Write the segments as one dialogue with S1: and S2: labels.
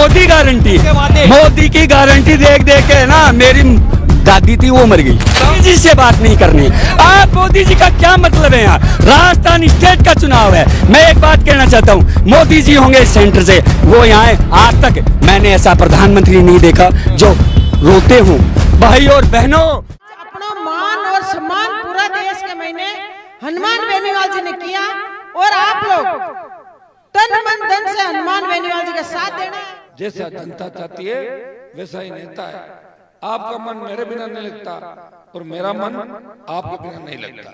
S1: Modi guarantee, Modi की guarantee देख देख के ना मेरी दादी थी वो मर गई। मोदी जी से बात नहीं करनी। आप मोदी जी का क्या मतलब है? यहाँ राजस्थान स्टेट का चुनाव है। मैं एक बात कहना चाहता हूँ, मोदी जी होंगे सेंटर से, वो यहाँ आज तक मैंने ऐसा प्रधानमंत्री नहीं देखा जो रोते हूँ। भाई और बहनों,
S2: अपना मान और सम्मान पूरा देश के महीने हनुमान बेनीवाल जी ने किया और आप लोग तन मन धन से हनुमान बेनीवाल जी का साथ देना है।
S3: जैसा जनता चाहती है वैसा ही नेता है। आपका मन मेरे बिना नहीं लगता और मेरा मन आपके बिना नहीं लगता।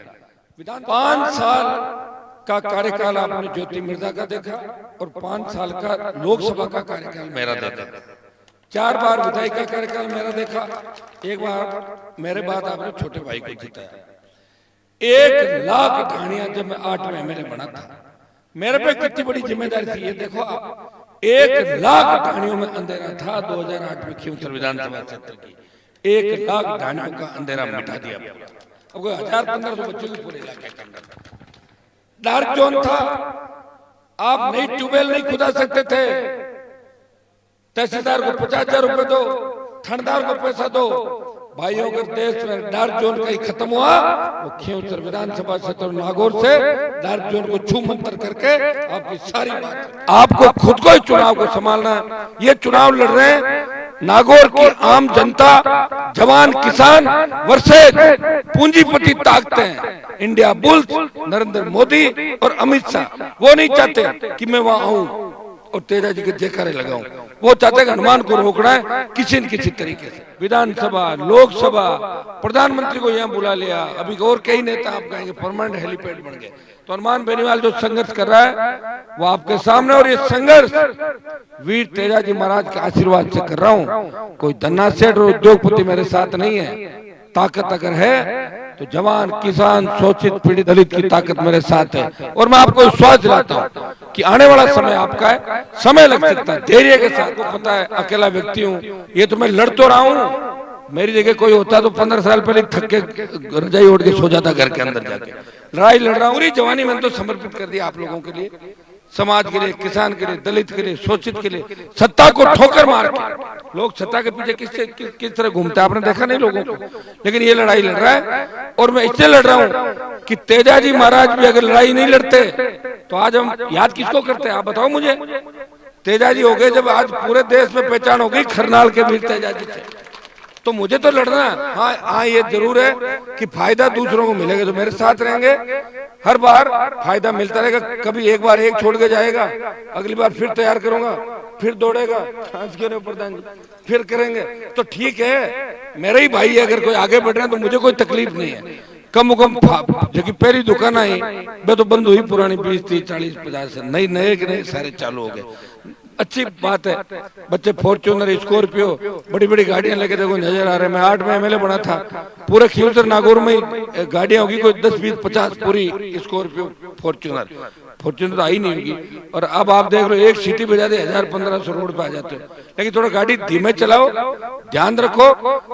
S3: विधान 5 साल का कार्यकाल आपने ज्योति मिर्जा का देखा और 5 साल का लोकसभा का कार्यकाल मेरा देखा। 4 बार विधायक का कार्यकाल मेरा देखा, 1 बार मेरे बाद आपने छोटे भाई को जिताया। 1 लाख कहानियां जब मैं 8 में एमएलए बना था, मेरे पे कितनी बड़ी जिम्मेदारी थी ये देखो आप। 1 लाख कहानियों में अंधेरा था 2008 में खींवसर विधानसभा क्षेत्र की। 1 लाख कहानियों का अंधेरा मिटा दिया। अब कोई 1000-1500 बच्चों की पूरे इलाके के अंदर डार्क जोन था। आप नई ट्यूबवेल नहीं खुदा सकते थे। तहसीलदार को 50,000 रुपए दो, थानेदार को पैसा दो। भाइयों के देश में डार्क जोन कहीं खत्म हुआ, वो खींवसर विधानसभा क्षेत्र नागौर से डार्क जोन को छू मंतर करके आपकी सारी बात। आपको खुद को ही चुनाव को संभालना। ये चुनाव लड़ रहे हैं नागौर की आम जनता, जवान किसान वर्सेस पूंजीपति ताकतें, इंडिया बुल्स, नरेंद्र मोदी और अमित शाह। वो नहीं चाहते कि मैं वहां आऊं और तेजा जी के जयकारे लगाऊं। वो चाहते हैं हनुमान को रोकना है किसी न किसी तरीके से। विधानसभा, लोकसभा, प्रधानमंत्री को यहाँ बुला लिया। अभी और कई नेता आप कहेंगे परमानेंट हेलीपैड बन गए। तो हनुमान बेनीवाल जो संघर्ष कर रहा है वो आपके सामने, और ये संघर्ष वीर तेजा जी महाराज के आशीर्वाद से कर रहा हूँ। कोई धन्ना सेठ और उद्योगपति मेरे साथ नहीं है। ताकत अगर है तो जवान, किसान, शोषित, पीड़ित, दलित की ताकत मेरे साथ है। और मैं आपको विश्वास दिलाता हूँ कि आने वाला समय आपका है। समय लग सकता है, धैर्य के साथ। को पता है अकेला व्यक्ति हूँ, ये तो मैं लड़ तो रहा हूँ। मेरी जगह कोई होता तो 15 साल पहले थक के रजाई ओढ़ के सो जाता घर के अंदर जाके। लड़ाई लड़ रहा हूँ, पूरी जवानी मैंने तो समर्पित कर दिया आप लोगों के लिए, समाज के लिए, किसान के लिए, दलित के लिए, शोषित के लिए। सत्ता को ठोकर मार के लोग सत्ता के पीछे किस तरह घूमते हैं आपने देखा नहीं लोगों को। लेकिन ये लड़ाई लड़ रहा है और मैं इससे लड़ रहा हूँ कि तेजा जी महाराज भी अगर लड़ाई नहीं लड़ते तो आज हम याद किसको करते हैं? आप बताओ मुझे। तेजा जी हो गए जब आज पूरे देश में पहचान हो गई खरनाल के वीर तेजा जी थे, तो मुझे तो लड़ना है। हाँ, ये जरूर है कि फायदा दूसरों को मिलेगा जो मेरे साथ रहेंगे। हर बार फायदा मिलता रहेगा। कभी एक बार एक छोड़ के जाएगा, अगली बार फिर तैयार करूंगा, फिर दौड़ेगा, प्रधान जी फिर करेंगे। तो ठीक है, मेरे ही भाई अगर कोई आगे बढ़ रहे हैं तो मुझे कोई तकलीफ नहीं है। कम जो पहली दुकान आई मैं तो बंद हुई पुरानी 20, 30, 40, 50 नई नए के नए सारे चालू हो गए। अच्छी बात है। बच्चे फॉर्च्यूनर, स्कॉर्पियो, बड़ी बड़ी गाड़ियां लेके देखो नजर आ रहे हैं। मैं 8 में एमएलए बना था, पूरे खींवसर नागौर में गाड़ियां होगी कोई 10, 20, 50 पूरी स्कॉर्पियो, फॉर्च्यूनर तो आई नहीं होगी। और अब आप देख लो एक सीटी बजा दे 1000-1500 रोड पे आ जाते हो। लेकिन थोड़ा गाड़ी धीमे चलाओ, ध्यान रखो,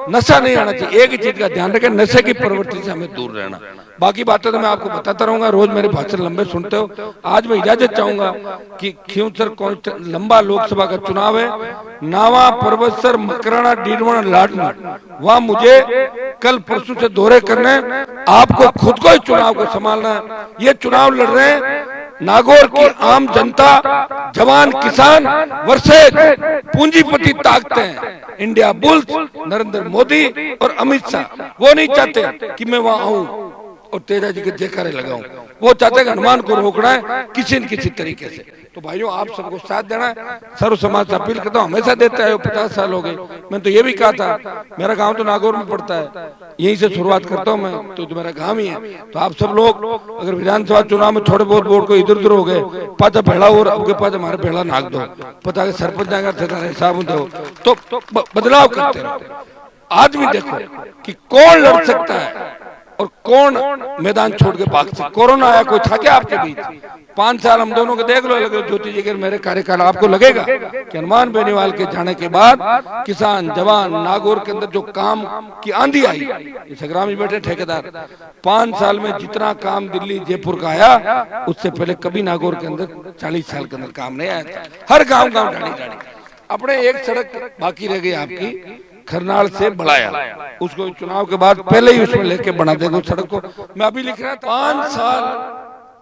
S3: नशा नहीं आना चाहिए। एक ही चीज का ध्यान रखें, नशे की प्रवृत्ति से हमें दूर रहना। बाकी बातें तो मैं आपको बताता रहूंगा, रोज मेरे भाषण लंबे सुनते हो। आज मैं इजाजत चाहूंगा कि खींवसर लंबा लोकसभा का चुनाव है, नावा, परबतसर, मकराना, डीडवाना, लाडना, वहां मुझे कल परसों से दौरे करने। आपको खुद को ही चुनाव को संभालना है। ये चुनाव लड़ रहे हैं नागौर की आम जनता, जवान किसान वर्सेस पूंजीपति ताकतें, इंडिया बुल्स, नरेंद्र मोदी और अमित शाह। वो नहीं चाहते कि मैं वहां आऊं और तेजा जी के जयकारे लगाऊं। वो चाहते हैं हनुमान को रोकना है किसी न किसी तरीके से। तो भाइयों आप सबको साथ देना है। सर्व समाज से अपील करता हूँ, हमेशा देते आए 50 साल हो गए। मैं तो ये भी कहा था, मेरा गांव तो नागौर में पड़ता है, यहीं से शुरुआत करता हूँ मैं, तो मेरा गांव ही है। तो आप सब लोग अगर विधानसभा चुनाव में थोड़े बहुत वोट को इधर उधर हो गए, पाचा भेड़ा और आपके पास हमारे भेड़ा नाक दो, पता है सरपंच जाएगा साबुन दो, तो बदलाव करते रहो। आज भी देखो कि कौन लड़ सकता है और कौन मैदान छोड़ के भाग सकता। कोरोना आया, कोई था क्या आपके बीच? 5 साल हम दोनों को देख लो, ज्योति जी के मेरे कार्यकाल। आपको लगेगा कि हनुमान बेनीवाल के जाने के बाद किसान, जवान, नागौर के अंदर जो काम की आंधी आई, संग्राम में बैठे ठेकेदार, 5 साल में जितना काम दिल्ली, जयपुर का आया, उससे पहले कभी नागौर के अंदर 40 साल के अंदर काम नहीं आया था। हर गाँव ढाणी ढाणी अपने एक सड़क बाकी रह गई आपकी खरनाल से बड़ाया, उसको चुनाव के बाद पहले ही उसमें लेके बना देंगे उस सड़क को। मैं अभी लिख रहा था 5 साल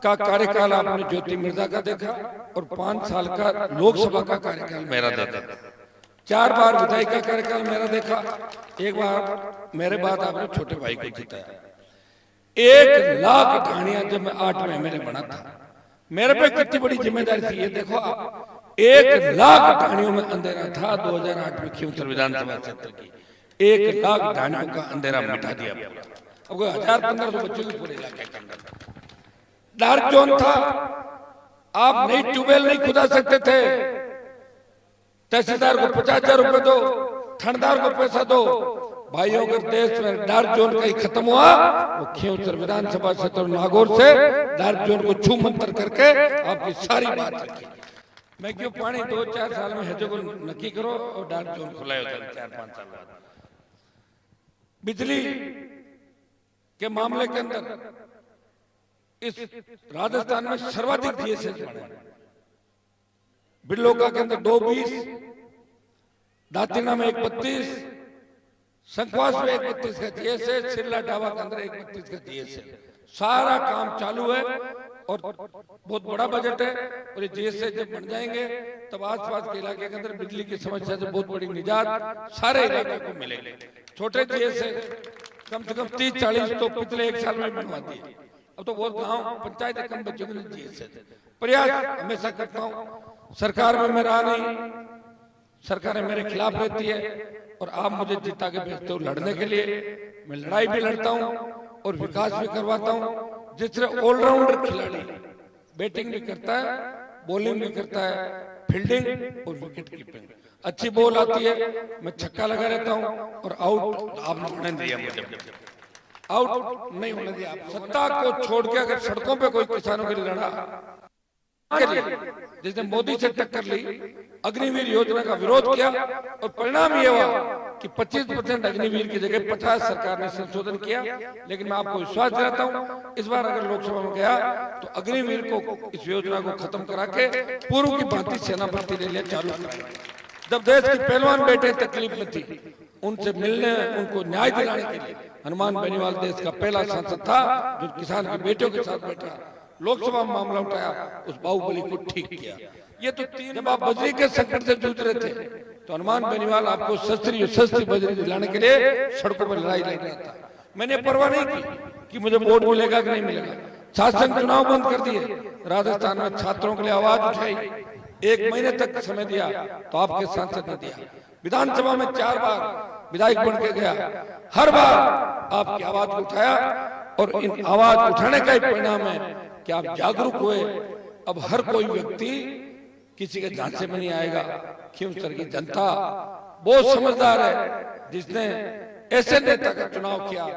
S3: का कार्यकाल आपने ज्योति मिर्जा का देखा और 5 साल का लोकसभा का कार्यकाल मेरा देखा, 4 बार विधायक का कार्यकाल मेरा देखा, 1 बार मेरे बाद आपने छोटे भाई को जिताया। 1 लाख ढाणियां जब मैं 8 में एमएलए बना था, मेरे पे कितनी बड़ी जिम्मेदारी थी ये देखो आप। 1 लाख ढाणियों में अंधेरा था 2008 में खींवसर विधानसभा क्षेत्र की, 1 लाख ढाणियों का अंधेरा मिटा दिया। अब 1000-1500 बच्चों के पूरे इलाके के अंदर डार्क जोन था, आप नई ट्यूबवेल नहीं खुदा सकते थे। तहसीलदार को 50,000 रुपए दो, थानेदार को पैसा दो। भाइयों के देश में डार्क जोन कहीं खत्म हुआ, वो खींवसर विधानसभा क्षेत्र नागौर से डार्क जोन को छू मंतर करके आपकी सारी बात रखी। मैं क्यों पानी 2-4 साल में है जो को नक्की करो और डार्क जोन खुलाए होता है 4-5 साल बाद। बिजली के मामले के अंदर इस राजस्थान में सर्वाधिक जीएसएस बढ़े। बिरलोका के अंदर 2.20, दातिना में 1.32, संखवास में 1.32 का जीएसएस, सिरला डावा के अंदर 1.32 का जीएसएस। सारा काम चालू है और बहुत बड़ा बजट है। और ये जीएसएस जब बन जाएंगे तब आसपास के इलाके के अंदर बिजली की समस्या से बहुत बड़ी निजात सारे इलाके को मिलेगी। छोटे जीएसएस कम से कम 30-40 तो पिछले 1 साल में बनवा दिए। अब तो बहुत गांव पंचायत कम बच्चों के लिए जीएसएस प्रयास हमेशा करता हूँ। सरकार में मैं रहा नहीं, सरकारें मेरे खिलाफ रहती है और आप मुझे जिता के भेजते हो लड़ने के लिए। मैं लड़ाई भी लड़ता हूँ और विकास भी करवाता हूँ। जिस तरह ऑलराउंडर खिलाड़ी बैटिंग भी करता है, बॉलिंग भी करता है, फील्डिंग और विकेट कीपिंग। अच्छी बॉल आती है, मैं छक्का लगा रहता हूँ और आउट आपने होने दिया, मुझे आउट नहीं होने दिया। सत्ता को छोड़ के अगर सड़कों पे कोई किसानों के लिए लड़ा के लिए, जिसने मोदी से टक्कर ली, अग्निवीर योजना का विरोध किया और परिणाम ये हुआ कि 25% अग्निवीर की जगह 50 सरकार ने संशोधन किया। लेकिन मैं आपको विश्वास दिलाता हूँ इस बार अगर लोकसभा में गया तो अग्निवीर को इस योजना को खत्म करा के पूर्व की भांति सेना भर्ती ले लिया चालू कराएंगे। जब देश की पहलवान बेटे तकलीफ में थी, उनसे मिलने, उनको न्याय दिलाने के लिए हनुमान बेनीवाल देश का पहला सांसद था जो किसान के बेटियों के साथ बैठा, लोकसभा में मामला उठाया, उस बाहुबली को ठीक किया। ये तो 3 जब आप बजरी के संकट से जूझ रहे थे तो हनुमान बेनीवाल आपको सस्ती बजरी दिलाने के लिए सड़कों पर लड़ाई लड़ रहा था। मैंने परवाह नहीं की कि मुझे वोट मिलेगा कि नहीं मिलेगा। शासन चुनाव बंद कर दिए, राजस्थान में छात्रों के लिए आवाज उठाई, 1 महीने तक समय दिया तो आपके सांसद ने दिया। विधानसभा में 4 बार विधायक बन के गया, हर बार आपकी आवाज उठाया और इन आवाज उठाने का ही परिणाम है कि आप जागरूक हुए। अब हर कोई व्यक्ति किसी के झांसे में नहीं आएगा। खींवसर की जनता बहुत समझदार है, जिसने ऐसे नेता का चुनाव किया